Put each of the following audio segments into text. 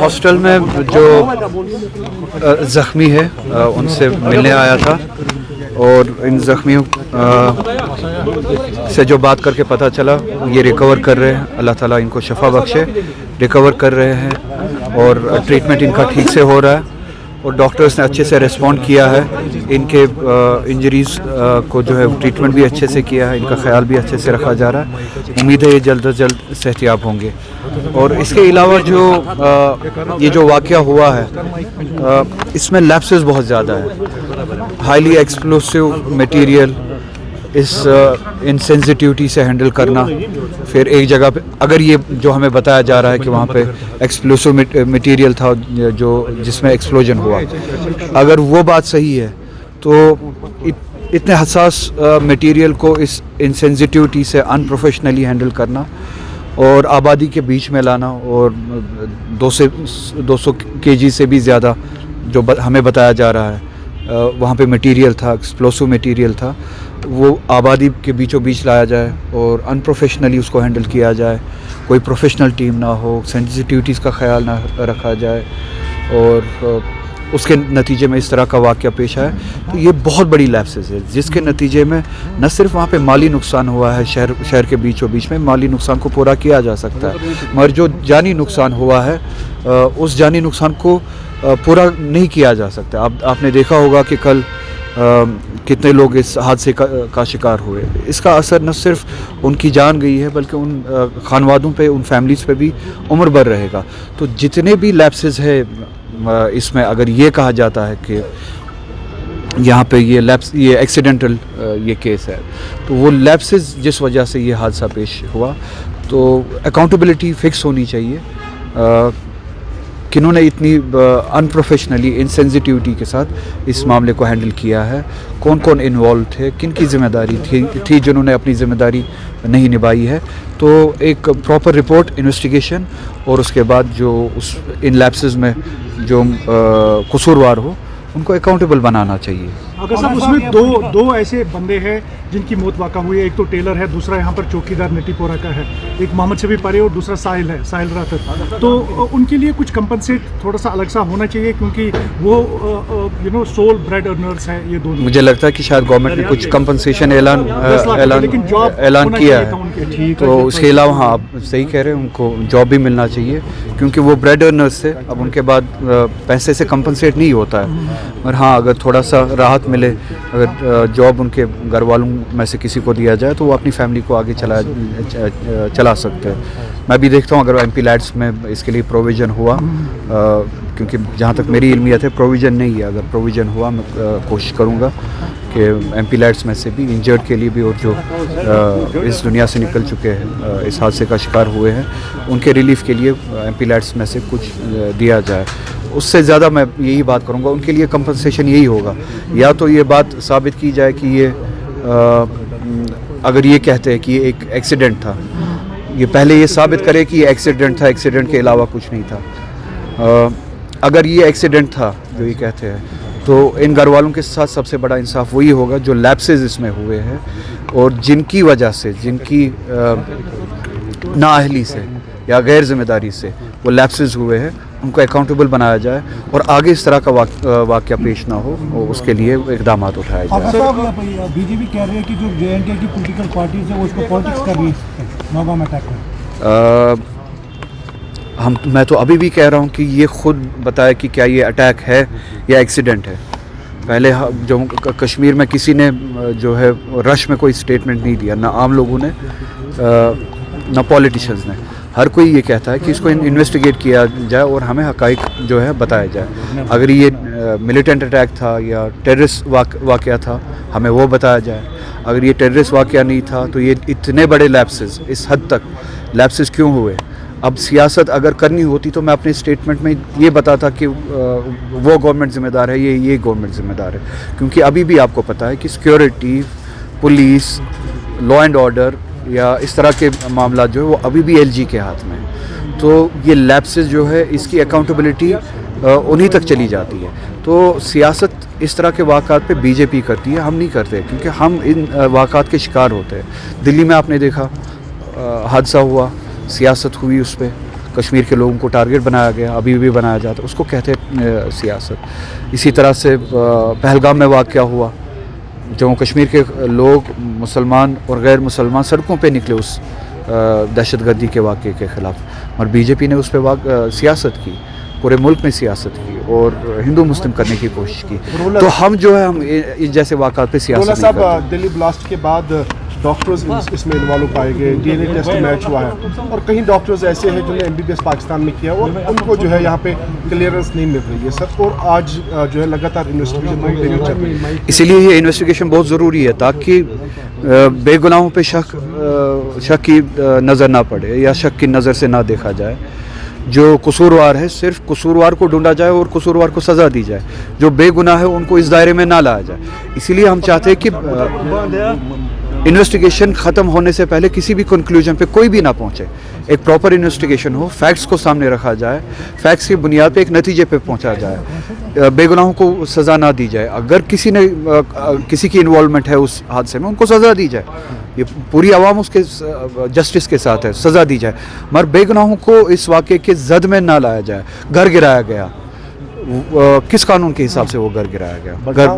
Hostel میں جو زخمی ہے ان سے ملنے آیا تھا اور ان زخمیوں سے جو بات کر کے پتہ چلا یہ ریکور کر رہے ہیں, اللہ تعالیٰ ان کو شفا بخشے, ریکور کر رہے ہیں اور ٹریٹمنٹ ان کا ٹھیک سے ہو رہا ہے اور ڈاکٹرز نے اچھے سے ریسپونڈ کیا ہے. ان کے انجریز کو جو ہے ٹریٹمنٹ بھی اچھے سے کیا ہے, ان کا خیال بھی اچھے سے رکھا جا رہا ہے. امید ہے یہ جلد از جلد صحتیاب ہوں گے. اور اس کے علاوہ جو یہ جو واقعہ ہوا ہے اس میں لیپسز بہت زیادہ ہے. ہائیلی ایکسپلوسیو میٹیریل اس انسینسٹیوٹی سے ہینڈل کرنا, پھر ایک جگہ پہ اگر یہ جو ہمیں بتایا جا رہا ہے کہ وہاں پہ ایکسپلوسیو میٹیریل تھا جو جس میں ایکسپلوژن ہوا, اگر وہ بات صحیح ہے تو اتنے حساس میٹیریل کو اس انسینسٹیوٹی سے ان پروفیشنلی ہینڈل کرنا اور آبادی کے بیچ میں لانا اور 200 kg سے بھی زیادہ جو ہمیں بتایا جا رہا ہے وہاں پہ میٹیریل تھا, ایکسپلوسو میٹیریل تھا, وہ آبادی کے بیچوں بیچ لایا جائے اور ان پروفیشنلی اس کو ہینڈل کیا جائے, کوئی پروفیشنل ٹیم نہ ہو, سینسٹیوٹیز کا خیال نہ رکھا جائے اور اس کے نتیجے میں اس طرح کا واقعہ پیش آیا. تو یہ بہت بڑی لیپسز ہے جس کے نتیجے میں نہ صرف وہاں پہ مالی نقصان ہوا ہے, شہر کے بیچوں بیچ میں مالی نقصان کو پورا کیا جا سکتا ہے, مگر جو جانی نقصان ہوا ہے اس جانی نقصان کو پورا نہیں کیا جا سکتا. آپ نے دیکھا ہوگا کہ کل کتنے لوگ اس حادثے کا شکار ہوئے. اس کا اثر نہ صرف ان کی جان گئی ہے بلکہ ان خانوادوں پہ, ان فیملیز پہ بھی عمر بھر رہے گا. تو جتنے بھی لیپسز ہے اس میں اگر یہ کہا جاتا ہے کہ یہاں پہ یہ ایکسیڈنٹل یہ کیس ہے تو وہ لیپسز جس وجہ سے یہ حادثہ پیش ہوا, تو اکاؤنٹیبلٹی فکس ہونی چاہیے. کنہوں نے اتنی ان پروفیشنلی انسینسٹیوٹی کے ساتھ اس معاملے کو ہینڈل کیا ہے, کون کون انوالو تھے, کن کی ذمہ داری تھی جنہوں نے اپنی ذمہ داری نہیں نبھائی ہے. تو ایک پراپر رپورٹ, انویسٹیگیشن اور اس کے بعد جو ان لیپسز میں جو قصوروار ہو ان کو اکاؤنٹیبل بنانا چاہیے. اگر صاحب اس میں دو ایسے بندے ہیں جن کی موت واقع ہوئی ہے, ایک تو ٹیلر ہے, دوسرا یہاں پر چوکیدار نٹی پورہ کا ہے, ایک محمد شبیر پارے اور دوسرا ساحل ہے, ساحل راتر. تو ان کے لیے کچھ کمپنسیٹ تھوڑا سا الگ سا ہونا چاہیے کیونکہ وہ سول بریڈ ارنرز ہیں یہ دونوں. مجھے لگتا ہے کہ شاید گورنمنٹ نے کچھ کمپنسیشن اعلان کیا ہے, تو اس کے علاوہ ہاں آپ صحیح کہہ رہے ہیں, ان کو جاب بھی ملنا چاہیے کیونکہ وہ بریڈ ارنرز سے اب ان کے بعد پیسے سے کمپنسیٹ نہیں ہوتا ہے. اور ہاں اگر تھوڑا سا راحت ملے, اگر جاب ان کے گھر والوں میں سے کسی کو دیا جائے تو وہ اپنی فیملی کو آگے چلا سکتے ہیں. میں بھی دیکھتا ہوں اگر ایم پی لیڈس میں اس کے لیے پروویژن ہوا, کیونکہ جہاں تک میری علمیت ہے پروویژن نہیں ہے, اگر پروویژن ہوا میں کوشش کروں گا کہ ایم پی لیڈس میں سے بھی انجرڈ کے لیے بھی اور جو اس دنیا سے نکل چکے ہیں, اس حادثے کا شکار ہوئے ہیں, ان کے ریلیف کے لیے ایم پی لیڈس میں سے کچھ دیا جائے. اس سے زیادہ میں یہی بات کروں گا, ان کے لیے کمپنسیشن یہی ہوگا, یا تو یہ بات ثابت کی جائے کہ یہ اگر یہ کہتے ہیں کہ یہ ایک ایکسیڈنٹ تھا, یہ پہلے یہ ثابت کرے کہ یہ ایکسیڈنٹ تھا, ایکسیڈنٹ کے علاوہ کچھ نہیں تھا. اگر یہ ایکسیڈنٹ تھا جو یہ کہتے ہیں تو ان گھر والوں کے ساتھ سب سے بڑا انصاف وہی ہوگا جو لیپسز اس میں ہوئے ہیں اور جن کی وجہ سے, جن کی نااہلی سے یا غیر ذمہ داری سے وہ لیپسز ہوئے ہیں, ان کو اکاؤنٹیبل بنایا جائے اور آگے اس طرح کا واقعہ پیش نہ ہو, اس کے لیے اقدامات اٹھائے جائیں. بی جے پی کہہ رہی ہے کہ جو جے اینڈ کے کی پولیٹیکل پارٹیز ہیں وہ اس کو پالیٹکس کر رہی ہے نوگام اٹیک میں. میں تو ابھی بھی کہہ رہا ہوں کہ یہ خود بتائے کہ کیا یہ اٹیک ہے یا ایکسیڈنٹ ہے. پہلے جو کشمیر میں کسی نے جو ہے رش میں کوئی اسٹیٹمنٹ نہیں دیا, نہ عام لوگوں نے نہ پولیٹیشنز نے. ہر کوئی یہ کہتا ہے کہ اس کو انویسٹیگیٹ کیا جائے اور ہمیں حقائق جو ہے بتایا جائے. اگر یہ ملیٹنٹ اٹیک تھا یا ٹیررسٹ واقعہ تھا ہمیں وہ بتایا جائے. اگر یہ ٹیررسٹ واقعہ نہیں تھا تو یہ اتنے بڑے لیپسز, اس حد تک لیپسز کیوں ہوئے. اب سیاست اگر کرنی ہوتی تو میں اپنے اسٹیٹمنٹ میں یہ بتاتا کہ وہ گورنمنٹ ذمہ دار ہے, یہ گورنمنٹ ذمہ دار ہے, کیونکہ ابھی بھی آپ کو پتہ ہے کہ security, police, law and order یا اس طرح کے معاملات جو ہے وہ ابھی بھی ایل جی کے ہاتھ میں ہیں. تو یہ لیپسز جو ہے اس کی اکاؤنٹیبلٹی انہی تک چلی جاتی ہے. تو سیاست اس طرح کے واقعات پہ بی جے پی کرتی ہے, ہم نہیں کرتے کیونکہ ہم ان واقعات کے شکار ہوتے ہیں. دلی میں آپ نے دیکھا حادثہ ہوا, سیاست ہوئی اس پہ, کشمیر کے لوگوں کو ٹارگٹ بنایا گیا, ابھی بھی بنایا جاتا ہے, اس کو کہتے ہیں سیاست. اسی طرح سے پہلگام میں واقعہ ہوا, جموں کشمیر کے لوگ مسلمان اور غیر مسلمان سڑکوں پہ نکلے اس دہشت گردی کے واقعے کے خلاف, اور بی جے پی نے اس پہ سیاست کی, پورے ملک میں سیاست کی اور ہندو مسلم کرنے کی کوشش کی. تو ہم جو ہے ہم اس جیسے واقعات پہ سیاست نہیں کرتے. صاحب, دلی بلاسٹ کے بعد ڈاکٹرز اس میں انوالو پائے گئے, D N A test match ہوا ہے, اور کہیں ڈاکٹرز ایسے ہیں جنہوں نے M B B S Pakistan میں کیا اور ان کو جو ہے یہاں پہ کلیئرنس نہیں مل رہی ہے سر, اور آج جو ہے لگاتار انویسٹیگیشن چل رہی ہے. اسی لیے یہ انویسٹیگیشن بہت ضروری ہے تاکہ بے گناہوں پہ شک کی نظر نہ پڑے یا شک کی نظر سے نہ دیکھا جائے. جو قصوروار ہے صرف قصوروار کو ڈھونڈا جائے اور قصوروار کو سزا دی جائے, جو بے گناہ ہے ان کو اس دائرے میں نہ لایا جائے. اسی لیے ہم چاہتے ہیں کہ انویسٹیگیشن ختم ہونے سے پہلے کسی بھی کنکلوژن پہ کوئی بھی نہ پہنچے. ایک پراپر انویسٹیگیشن ہو, فیکٹس کو سامنے رکھا جائے, فیکٹس کی بنیاد پہ ایک نتیجے پہ پہنچا جائے, بے گناہوں کو سزا نہ دی جائے. اگر کسی کی انوالومنٹ ہے اس حادثے میں ان کو سزا دی جائے, یہ پوری عوام اس کے جسٹس کے ساتھ ہے, سزا دی جائے, مگر بے گناہوں کو اس واقعے کے زد میں نہ لایا جائے. گھر گرایا گیا, کس قانون کے حساب سے وہ گھر گرایا گیا؟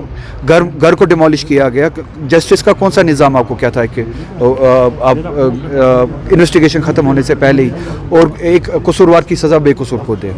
گھر کو ڈیمولش کیا گیا. جسٹس کا کون سا نظام آپ کو کہتا ہے کہ آپ انویسٹیگیشن ختم ہونے سے پہلے ہی اور ایک قصوروار کی سزا بے قصور کو دیں؟